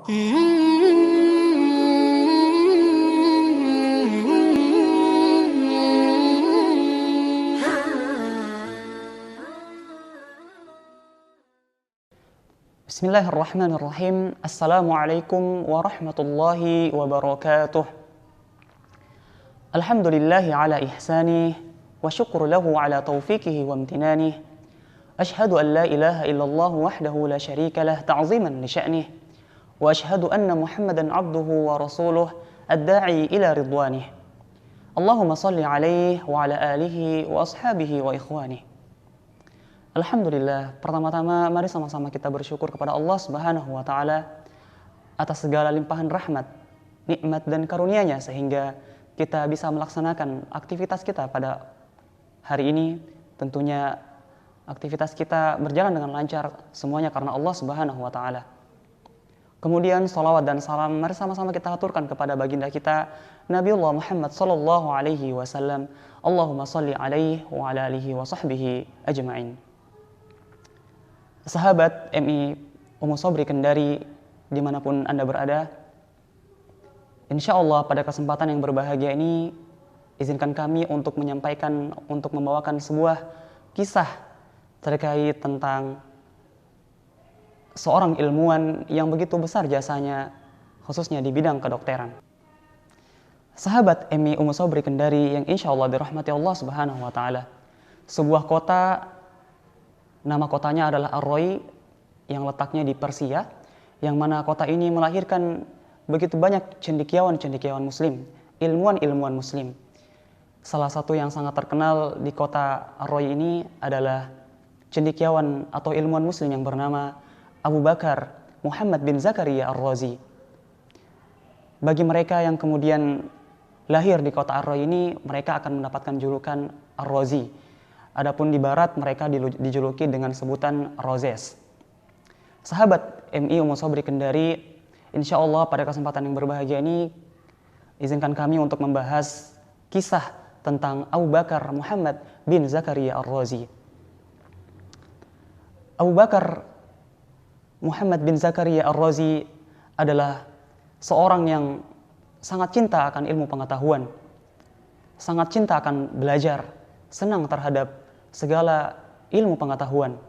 Bismillahirrahmanirrahim. Assalamualaikum warahmatullahi wabarakatuh. Alhamdulillahi ala ihsanih wa syukru lahu ala taufiqihi wa amtinanih. Ashhadu an la ilaha illallah wahdahu la syarika lah ta'ziman li sya'nih. Wa ashhadu anna Muhammadan abduhu wa rasuluh ad-da'i ila ridwanih. Allahumma salli alaihi wa ala alihi wa ashabihi wa ikhwanih. Alhamdulillah, pertama-tama mari sama-sama kita bersyukur kepada Allah Subhanahu wa taala atas segala limpahan rahmat, nikmat dan karunia-Nya sehingga kita bisa melaksanakan aktivitas kita pada hari ini. Tentunya aktivitas kita berjalan dengan lancar, semuanya karena Allah Subhanahu wa taala. Kemudian salawat dan salam mari sama-sama kita aturkan kepada baginda kita Nabiullah Muhammad sallallahu alaihi wasallam. Allahumma salli alaihi wa ala alihi wa sahbihi ajma'in. Sahabat MI Umu Sobri Kendari dimanapun Anda berada, insya Allah pada kesempatan yang berbahagia ini izinkan kami untuk menyampaikan, untuk membawakan sebuah kisah terkait tentang seorang ilmuwan yang begitu besar jasanya khususnya di bidang kedokteran. Sahabat MI Umu Sobri Kendari yang insya Allah dirahmati Allah Subhanahu wa taala, sebuah kota, nama kotanya adalah Ar-Rai yang letaknya di Persia, yang mana kota ini melahirkan begitu banyak cendekiawan-cendekiawan muslim, ilmuwan-ilmuwan muslim. Salah satu yang sangat terkenal di kota Ar-Rai ini adalah cendekiawan atau ilmuwan muslim yang bernama Abu Bakar Muhammad bin Zakaria Ar-Razi. Bagi mereka yang kemudian lahir di kota Ar-Rai ini, mereka akan mendapatkan julukan Ar-Razi. Adapun di barat mereka dijuluki dengan sebutan Rozes. Sahabat MI Umu Sobri Kendari, insya Allah pada kesempatan yang berbahagia ini izinkan kami untuk membahas kisah tentang Abu Bakar Muhammad bin Zakaria Ar-Razi. Abu Bakar Muhammad bin Zakaria Ar-Razi adalah seorang yang sangat cinta akan ilmu pengetahuan, sangat cinta akan belajar, senang terhadap segala ilmu pengetahuan.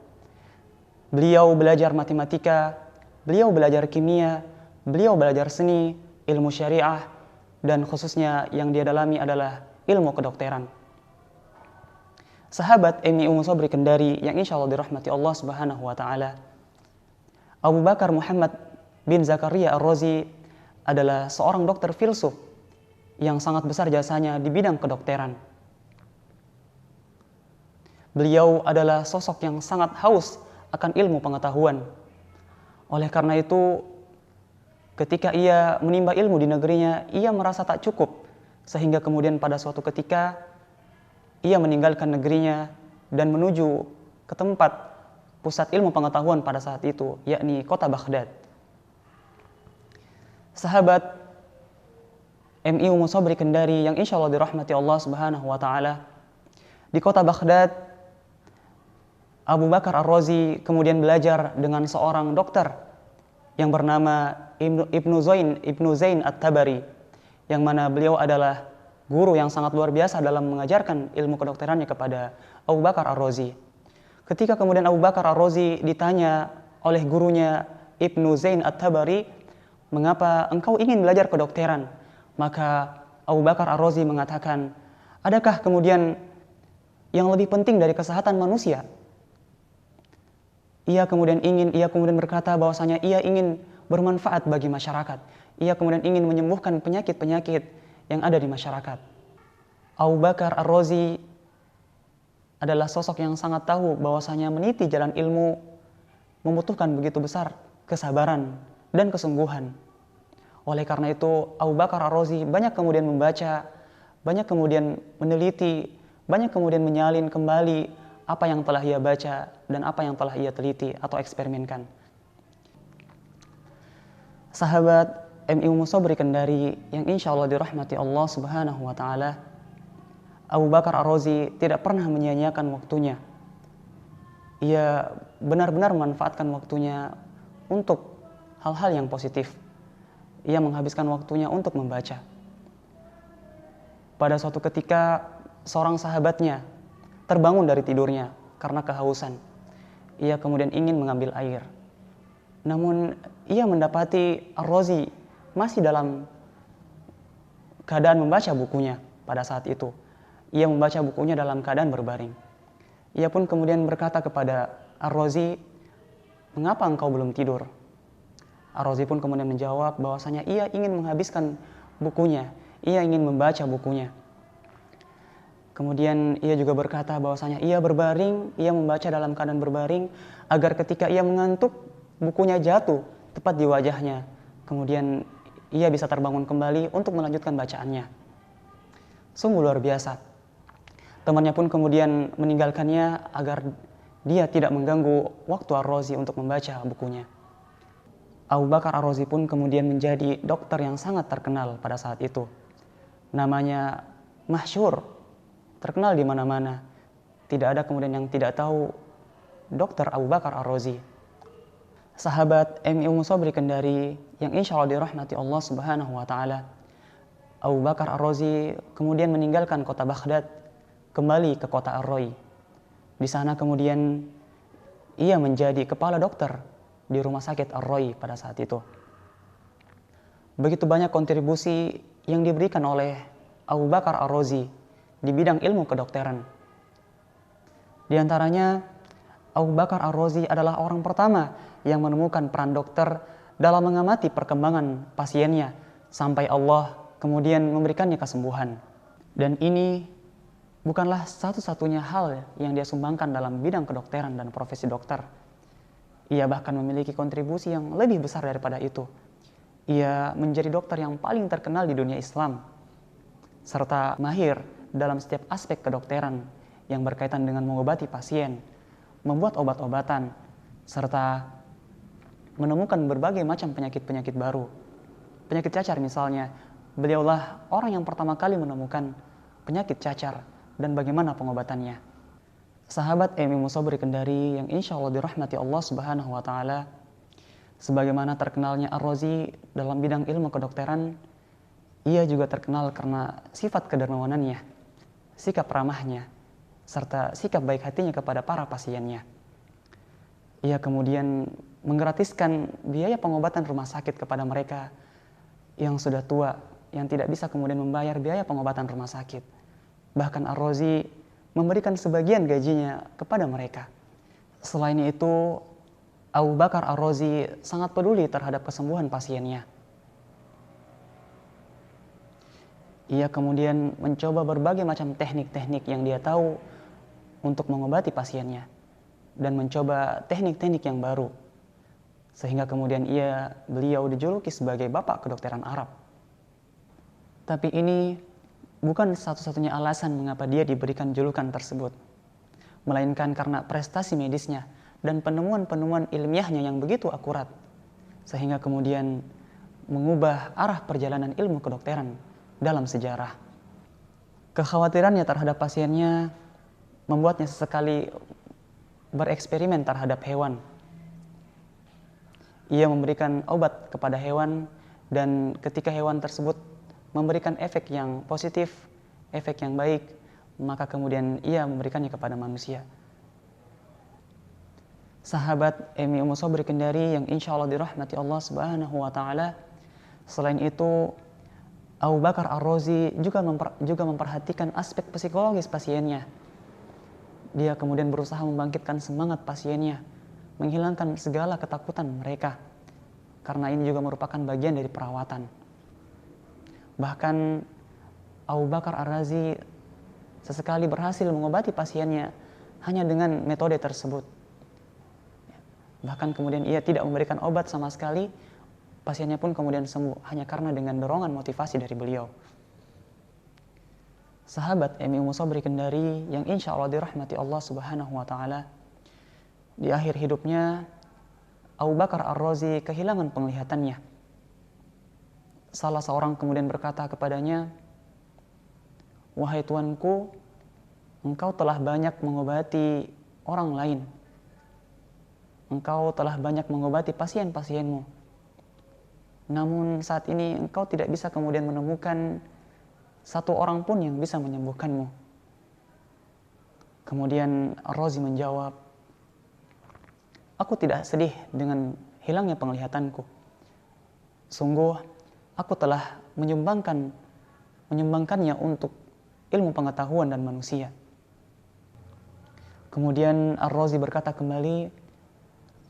Beliau belajar matematika, beliau belajar kimia, beliau belajar seni, ilmu syariah, dan khususnya yang dia dalami adalah ilmu kedokteran. Sahabat MI Umu Sobri Kendari yang insya Allah dirahmati Allah Subhanahu wa taala, Abu Bakar Muhammad bin Zakaria Ar-Razi adalah seorang dokter filsuf yang sangat besar jasanya di bidang kedokteran. Beliau adalah sosok yang sangat haus akan ilmu pengetahuan. Oleh karena itu, ketika ia menimba ilmu di negerinya, ia merasa tak cukup, sehingga kemudian pada suatu ketika ia meninggalkan negerinya dan menuju ke tempat pusat ilmu pengetahuan pada saat itu, yakni kota Baghdad. Sahabat MI Umu Sobri Kendari yang insya Allah dirahmati Allah Subhanahu wa taala, di kota Baghdad Abu Bakar Ar-Razi kemudian belajar dengan seorang dokter yang bernama Ibnu Zain At-Tabari, yang mana beliau adalah guru yang sangat luar biasa dalam mengajarkan ilmu kedokterannya kepada Abu Bakar Ar-Razi. Ketika kemudian Abu Bakar Ar-Razi ditanya oleh gurunya Ibnu Zain At-Tabari, "Mengapa engkau ingin belajar kedokteran?" Maka Abu Bakar Ar-Razi mengatakan, "Adakah kemudian yang lebih penting dari kesehatan manusia?" Ia kemudian berkata bahwasanya ia ingin bermanfaat bagi masyarakat. Ia kemudian ingin menyembuhkan penyakit-penyakit yang ada di masyarakat. Abu Bakar Ar-Razi adalah sosok yang sangat tahu bahwasanya meniti jalan ilmu membutuhkan begitu besar kesabaran dan kesungguhan. Oleh karena itu, Abu Bakar Ar-Razi banyak kemudian membaca, banyak kemudian meneliti, banyak kemudian menyalin kembali apa yang telah ia baca dan apa yang telah ia teliti atau eksperimenkan. Sahabat MI Umu Sobri Kendari yang insya Allah dirahmati Allah Subhanahu wa taala, Abu Bakar Ar-Razi tidak pernah menyia-nyiakan waktunya. Ia benar-benar memanfaatkan waktunya untuk hal-hal yang positif. Ia menghabiskan waktunya untuk membaca. Pada suatu ketika, seorang sahabatnya terbangun dari tidurnya karena kehausan. Ia kemudian ingin mengambil air. Namun, ia mendapati Ar-Razi masih dalam keadaan membaca bukunya pada saat itu. Ia membaca bukunya dalam keadaan berbaring. Ia pun kemudian berkata kepada Ar-Razi, "Mengapa engkau belum tidur?" Ar-Razi pun kemudian menjawab bahwasanya ia ingin menghabiskan bukunya, ia ingin membaca bukunya. Kemudian ia juga berkata bahwasanya ia berbaring, ia membaca dalam keadaan berbaring agar ketika ia mengantuk, bukunya jatuh tepat di wajahnya. Kemudian ia bisa terbangun kembali untuk melanjutkan bacaannya. Sungguh luar biasa. Temannya pun kemudian meninggalkannya agar dia tidak mengganggu waktu Ar-Razi untuk membaca bukunya. Abu Bakar Ar-Razi pun kemudian menjadi dokter yang sangat terkenal pada saat itu. Namanya masyhur, terkenal di mana-mana. Tidak ada kemudian yang tidak tahu Dr. Abu Bakar Ar-Razi. Sahabat MI Ummu Sabri Kendari yang insya Allah dirahmati Allah Subhanahu wa Ta'ala. Abu Bakar Ar-Razi kemudian meninggalkan kota Baghdad, kembali ke kota Ar-Rai. Di sana kemudian ia menjadi kepala dokter di rumah sakit Ar-Rai pada saat itu. Begitu banyak kontribusi yang diberikan oleh Abu Bakar Ar-Razi di bidang ilmu kedokteran. Di antaranya, Abu Bakar Ar-Razi adalah orang pertama yang menemukan peran dokter dalam mengamati perkembangan pasiennya sampai Allah kemudian memberikannya kesembuhan. Dan ini bukanlah satu-satunya hal yang dia sumbangkan dalam bidang kedokteran dan profesi dokter. Ia bahkan memiliki kontribusi yang lebih besar daripada itu. Ia menjadi dokter yang paling terkenal di dunia Islam, serta mahir dalam setiap aspek kedokteran yang berkaitan dengan mengobati pasien, membuat obat-obatan, serta menemukan berbagai macam penyakit-penyakit baru. Penyakit cacar misalnya, beliaulah orang yang pertama kali menemukan penyakit cacar dan bagaimana pengobatannya. Sahabat MI Ummu Sabri Kendari yang insya Allah dirahmati Allah Subhanahu wa Ta'ala, sebagaimana terkenalnya Ar-Razi dalam bidang ilmu kedokteran, ia juga terkenal karena sifat kedermawanannya, sikap ramahnya, serta sikap baik hatinya kepada para pasiennya. Ia kemudian menggratiskan biaya pengobatan rumah sakit kepada mereka yang sudah tua, yang tidak bisa kemudian membayar biaya pengobatan rumah sakit. Bahkan Ar-Razi memberikan sebagian gajinya kepada mereka. Selain itu, Abu Bakar Ar-Razi sangat peduli terhadap kesembuhan pasiennya. Ia kemudian mencoba berbagai macam teknik-teknik yang dia tahu untuk mengobati pasiennya dan mencoba teknik-teknik yang baru. Sehingga kemudian beliau dijuluki sebagai Bapak Kedokteran Arab. Tapi ini bukan satu-satunya alasan mengapa dia diberikan julukan tersebut, melainkan karena prestasi medisnya dan penemuan-penemuan ilmiahnya yang begitu akurat, sehingga kemudian mengubah arah perjalanan ilmu kedokteran dalam sejarah. Kekhawatirannya terhadap pasiennya membuatnya sesekali bereksperimen terhadap hewan. Ia memberikan obat kepada hewan dan ketika hewan tersebut memberikan efek yang positif, efek yang baik, maka kemudian ia memberikannya kepada manusia. Sahabat MI Ummu Sabri Kendari yang insya Allah dirahmati Allah Subhanahu wa Ta'ala, selain itu Abu Bakar Ar-Razi juga memperhatikan aspek psikologis pasiennya. Dia kemudian berusaha membangkitkan semangat pasiennya, menghilangkan segala ketakutan mereka, karena ini juga merupakan bagian dari perawatan. Bahkan Abu Bakar Ar-Razi sesekali berhasil mengobati pasiennya hanya dengan metode tersebut. Bahkan kemudian ia tidak memberikan obat sama sekali, pasiennya pun kemudian sembuh hanya karena dengan dorongan motivasi dari beliau. Sahabat MI Ummu Sabri Kendari yang insya Allah dirahmati Allah Subhanahu wa Ta'ala, di akhir hidupnya Abu Bakar Ar-Razi kehilangan penglihatannya. Salah seorang kemudian berkata kepadanya, "Wahai tuanku, engkau telah banyak mengobati orang lain. Engkau telah banyak mengobati pasien-pasienmu. namun saat ini engkau tidak bisa kemudian menemukan satu orang pun yang bisa menyembuhkanmu. Kemudian Ar-Razi menjawab, aku tidak sedih dengan hilangnya penglihatanku. Sungguh, aku telah menyumbangkannya untuk ilmu pengetahuan dan manusia. Kemudian Ar-Razi berkata kembali,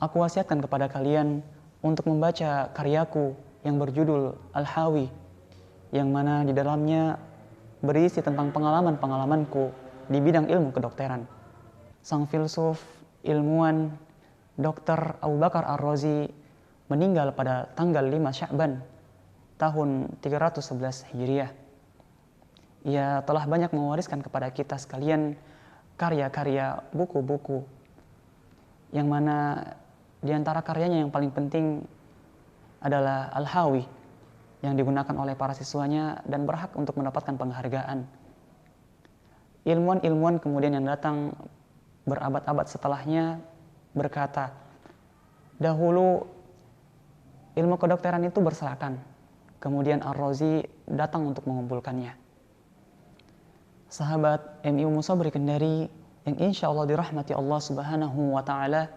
aku wasiatkan kepada kalian untuk membaca karyaku yang berjudul Al-Hawi, yang mana di dalamnya berisi tentang pengalaman-pengalamanku di bidang ilmu kedokteran. Sang filsuf, ilmuwan, Dr. Abu Bakar Ar-Razi meninggal pada tanggal 5 Sya'ban tahun 311 Hijriah. Ia telah banyak mewariskan kepada kita sekalian karya-karya, buku-buku, yang mana di antara karyanya yang paling penting adalah Al-Hawi, yang digunakan oleh para siswanya dan berhak untuk mendapatkan penghargaan. Ilmuwan-ilmuwan kemudian yang datang berabad-abad setelahnya berkata, dahulu ilmu kedokteran itu berserakan, kemudian Ar-Razi datang untuk mengumpulkannya. Sahabat MI Ummu Sabri Kendari yang insya Allah dirahmati Allah Subhanahu wa Ta'ala,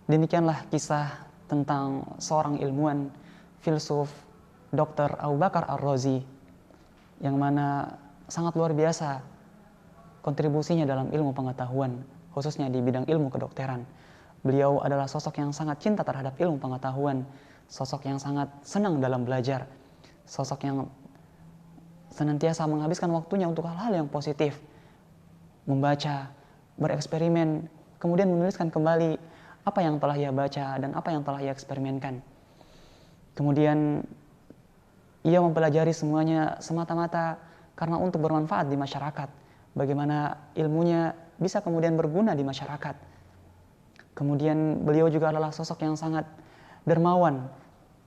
demikianlah kisah tentang seorang ilmuwan, filsuf, Dr. Abu Bakar Ar-Razi, yang mana sangat luar biasa kontribusinya dalam ilmu pengetahuan, khususnya di bidang ilmu kedokteran. Beliau adalah sosok yang sangat cinta terhadap ilmu pengetahuan, sosok yang sangat senang dalam belajar, sosok yang senantiasa menghabiskan waktunya untuk hal-hal yang positif, membaca, bereksperimen, kemudian menuliskan kembali apa yang telah ia baca dan apa yang telah ia eksperimenkan. Kemudian ia mempelajari semuanya semata-mata karena untuk bermanfaat di masyarakat, bagaimana ilmunya bisa kemudian berguna di masyarakat. Kemudian beliau juga adalah sosok yang sangat dermawan,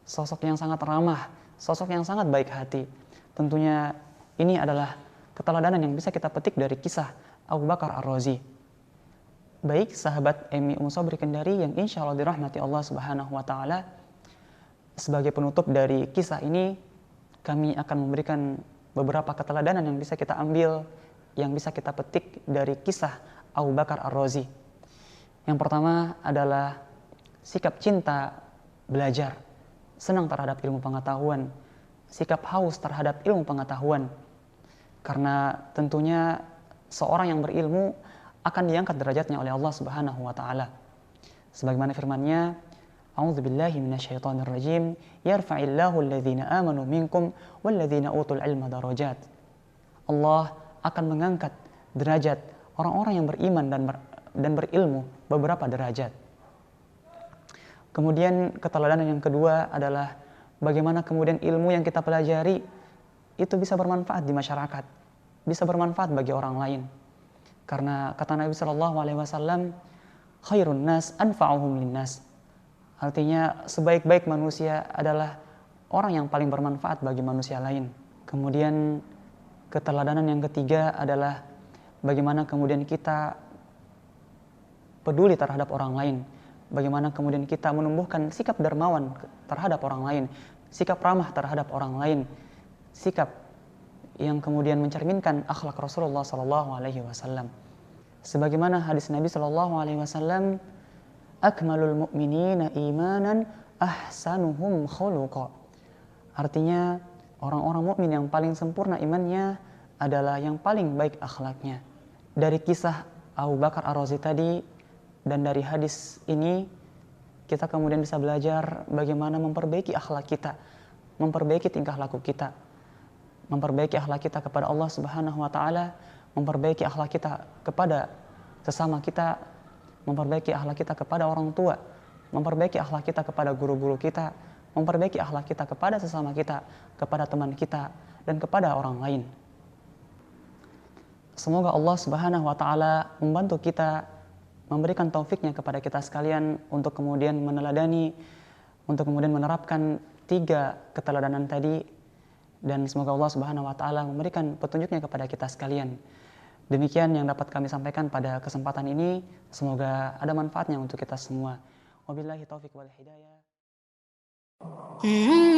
sosok yang sangat ramah, sosok yang sangat baik hati. Tentunya ini adalah keteladanan yang bisa kita petik dari kisah Abu Bakar Ar-Razi. Baik sahabat MI Ummu Sabri Kendari yang insya Allah dirahmati Allah Subhanahu wa Ta'ala, sebagai penutup dari kisah ini, kami akan memberikan beberapa keteladanan yang bisa kita ambil, yang bisa kita petik dari kisah Abu Bakar Ar-Razi. Yang pertama adalah sikap cinta belajar, senang terhadap ilmu pengetahuan, sikap haus terhadap ilmu pengetahuan. Karena tentunya seorang yang berilmu akan diangkat derajatnya oleh Allah Subhanahu wa Ta'ala. Sebagaimana firman-Nya, A'udzubillahi minasyaitonirrajim, yarfa'illahu alladhina amanu minkum walladhina utul ilma darajat. Allah akan mengangkat derajat orang-orang yang beriman dan berilmu beberapa derajat. Kemudian keteladanan yang kedua adalah bagaimana kemudian ilmu yang kita pelajari itu bisa bermanfaat di masyarakat, bisa bermanfaat bagi orang lain. Karena kata Nabi SAW, khairun nas anfa'uhum linnas. Artinya sebaik-baik manusia adalah orang yang paling bermanfaat bagi manusia lain. Kemudian keteladanan yang ketiga adalah bagaimana kemudian kita peduli terhadap orang lain, bagaimana kemudian kita menumbuhkan sikap dermawan terhadap orang lain, sikap ramah terhadap orang lain, sikap yang kemudian mencerminkan akhlak Rasulullah SAW. Sebagaimana hadis Nabi SAW, akmalul mu'minina imanan ahsanuhum khuluqa. Artinya orang-orang mukmin yang paling sempurna imannya adalah yang paling baik akhlaknya. Dari kisah Abu Bakar Ar-Razi tadi dan dari hadis ini, kita kemudian bisa belajar bagaimana memperbaiki akhlak kita, memperbaiki tingkah laku kita, memperbaiki akhlak kita kepada Allah Subhanahu wa Ta'ala, memperbaiki akhlak kita kepada sesama kita, memperbaiki akhlak kita kepada orang tua, memperbaiki akhlak kita kepada guru-guru kita, memperbaiki akhlak kita kepada sesama kita, kepada teman kita, dan kepada orang lain. Semoga Allah Subhanahu wa Ta'ala membantu kita, memberikan taufiknya kepada kita sekalian untuk kemudian meneladani, untuk kemudian menerapkan 3 keteladanan tadi, dan semoga Allah Subhanahu wa Ta'ala memberikan petunjuknya kepada kita sekalian. Demikian yang dapat kami sampaikan pada kesempatan ini. Semoga ada manfaatnya untuk kita semua. Wabillahi taufiq wal hidayah. Mm-hmm.